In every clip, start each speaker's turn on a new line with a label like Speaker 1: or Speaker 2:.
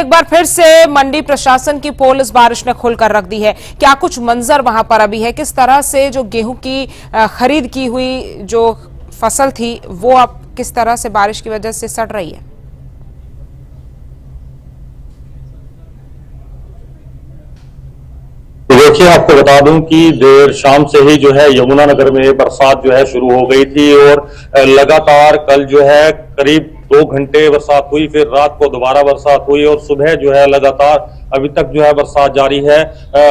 Speaker 1: एक बार फिर से मंडी प्रशासन की पोल इस बारिश ने खोलकर रख दी है। क्या कुछ मंजर वहां पर अभी है? किस तरह से जो गेहूं की खरीद की हुई जो फसल थी वो अब किस तरह से बारिश की वजह से सड़ रही है?
Speaker 2: देखिए, आपको बता दूं कि देर शाम से ही जो है यमुनानगर में बरसात जो है शुरू हो गई थी और लगातार कल जो है करीब 2 घंटे बरसात हुई, फिर रात को दोबारा बरसात हुई और सुबह जो है लगातार अभी तक जो है बरसात जारी है।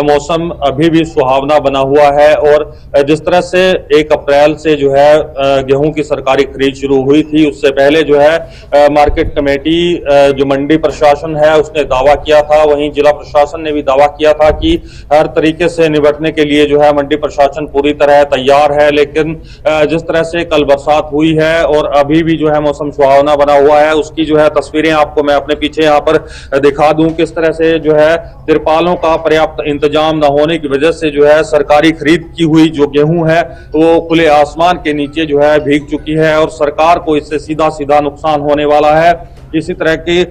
Speaker 2: मौसम अभी भी सुहावना बना हुआ है और जिस तरह से 1 अप्रैल से जो है गेहूं की सरकारी खरीद शुरू हुई थी, उससे पहले जो है मार्केट कमेटी जो मंडी प्रशासन है उसने दावा किया था, वहीं जिला प्रशासन ने भी दावा किया था कि हर तरीके से निपटने के लिए जो है मंडी प्रशासन पूरी तरह तैयार है। लेकिन जिस तरह से कल बरसात हुई है और अभी भी जो है मौसम सुहावना बना हुआ है, उसकी जो है तस्वीरें आपको मैं अपने पीछे यहाँ पर दिखा दूं। किस तरह से जो है तिरपालों का पर्याप्त इंतजाम न होने की वजह से जो है सरकारी खरीद की हुई जो गेहूं है वो खुले आसमान के नीचे जो है भीग चुकी है और सरकार को इससे सीधा सीधा नुकसान होने वाला है। इसी तरह की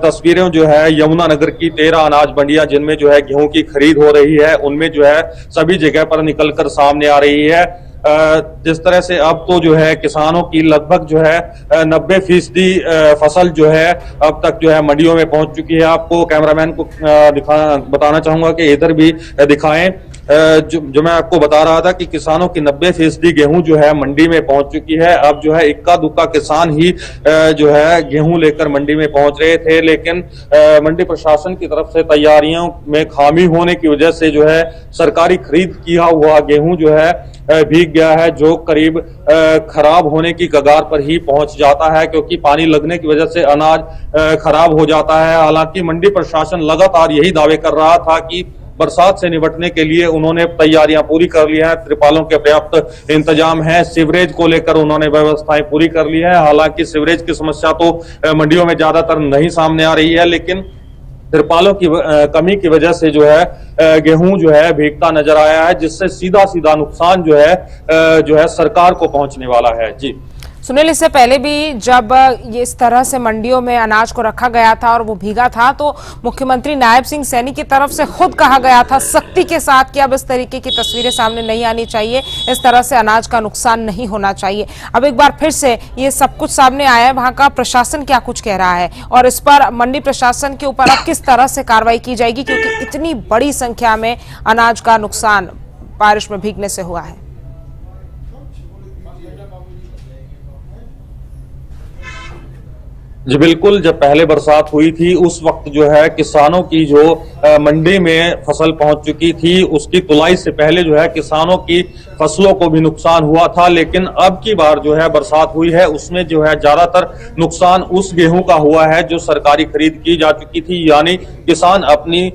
Speaker 2: तस्वीरें जो है यमुनानगर की 13 अनाज मंडियां जिनमें जो है गेहूं की खरीद हो रही है, उनमें जो है सभी जगह पर निकलकर सामने आ रही है। जिस तरह से अब तो जो है किसानों की लगभग जो है 90% फसल जो है अब तक जो है मंडियों में पहुंच चुकी है। आपको कैमरामैन को बताना चाहूंगा कि इधर भी दिखाएं। जो मैं आपको बता रहा था कि किसानों की 90% गेहूं जो है मंडी में पहुंच चुकी है। अब जो है इक्का दुक्का किसान ही जो है गेहूं लेकर मंडी में पहुंच रहे थे, लेकिन मंडी प्रशासन की तरफ से तैयारियों में खामी होने की वजह से जो है सरकारी खरीद किया हुआ गेहूं जो है भीग गया है, जो करीब खराब होने की कगार पर ही पहुंच जाता है, क्योंकि पानी लगने की वजह से अनाज खराब हो जाता है। हालांकि मंडी प्रशासन लगातार यही दावे कर रहा था कि बरसात से निपटने के लिए उन्होंने तैयारियां पूरी कर ली हैं, त्रिपालों के पर्याप्त इंतजाम है, सीवरेज को लेकर उन्होंने व्यवस्थाएं पूरी कर ली है। हालांकि सीवरेज की समस्या तो मंडियों में ज्यादातर नहीं सामने आ रही है, लेकिन तिरपालों की कमी की वजह से जो है गेहूं जो है भीगता नजर आया है, जिससे सीधा सीधा नुकसान जो है सरकार को पहुंचने वाला है। जी
Speaker 1: सुनील, इससे पहले भी जब ये इस तरह से मंडियों में अनाज को रखा गया था और वो भीगा था तो मुख्यमंत्री नायब सिंह सैनी की तरफ से खुद कहा गया था सख्ती के साथ कि अब इस तरीके की तस्वीरें सामने नहीं आनी चाहिए, इस तरह से अनाज का नुकसान नहीं होना चाहिए। अब एक बार फिर से ये सब कुछ सामने आया है, वहां का प्रशासन क्या कुछ कह रहा है और इस पर मंडी प्रशासन के ऊपर अब किस तरह से कार्रवाई की जाएगी, क्योंकि इतनी बड़ी संख्या में अनाज का नुकसान बारिश में भीगने से हुआ है।
Speaker 2: जी बिल्कुल, जब पहले बरसात हुई थी उस वक्त जो है किसानों की जो मंडी में फसल पहुंच चुकी थी, उसकी तुलाई से पहले जो है किसानों की फसलों को भी नुकसान हुआ था। लेकिन अब की बार जो है बरसात हुई है उसमें जो है ज्यादातर नुकसान उस गेहूं का हुआ है जो सरकारी खरीद की जा चुकी थी, यानी किसान अपनी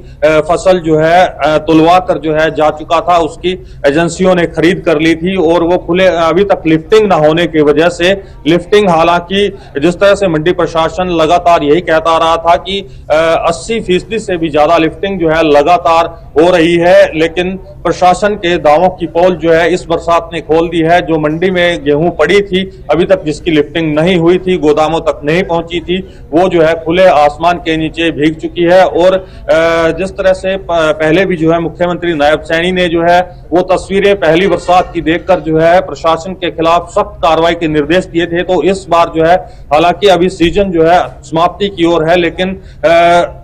Speaker 2: फसल जो है तुलवा कर जो है जा चुका था, उसकी एजेंसियों ने खरीद कर ली थी और वो खुले अभी तक लिफ्टिंग ना होने की वजह से लिफ्टिंग, हालांकि जिस तरह से मंडी प्रशासन लगातार यही कहता रहा था कि 80% से भी ज्यादा लिफ्टिंग जो है लगातार हो रही है, लेकिन प्रशासन के दावों की पोल जो है इस बरसात ने खोल दी है। जो मंडी में गेहूं पड़ी थी अभी तक जिसकी लिफ्टिंग नहीं हुई थी, गोदामों तक नहीं पहुंची थी, वो जो है खुले आसमान के नीचे भीग चुकी है। और जिस तरह से पहले भी जो है मुख्यमंत्री नायब सैनी ने जो है वो तस्वीरें पहली बरसात की देखकर जो है प्रशासन के खिलाफ सख्त कार्रवाई के निर्देश दिए थे, तो इस बार जो है हालांकि अभी सीजन जो है समाप्ति की ओर है, लेकिन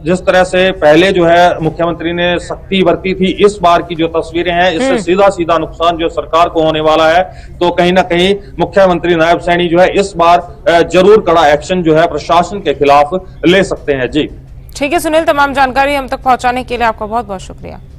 Speaker 2: जिस तरह से पहले जो है मुख्यमंत्री ने सख्ती बरती थी, इस बार की जो तस्वीरें हैं इससे सीधा सीधा नुकसान जो सरकार को होने वाला है। तो कहीं ना कहीं मुख्यमंत्री नायब सैनी जो है इस बार जरूर कड़ा एक्शन जो है प्रशासन के खिलाफ ले सकते हैं। जी
Speaker 1: ठीक है सुनील, तमाम जानकारी हम तक पहुंचाने के लिए आपका बहुत बहुत शुक्रिया।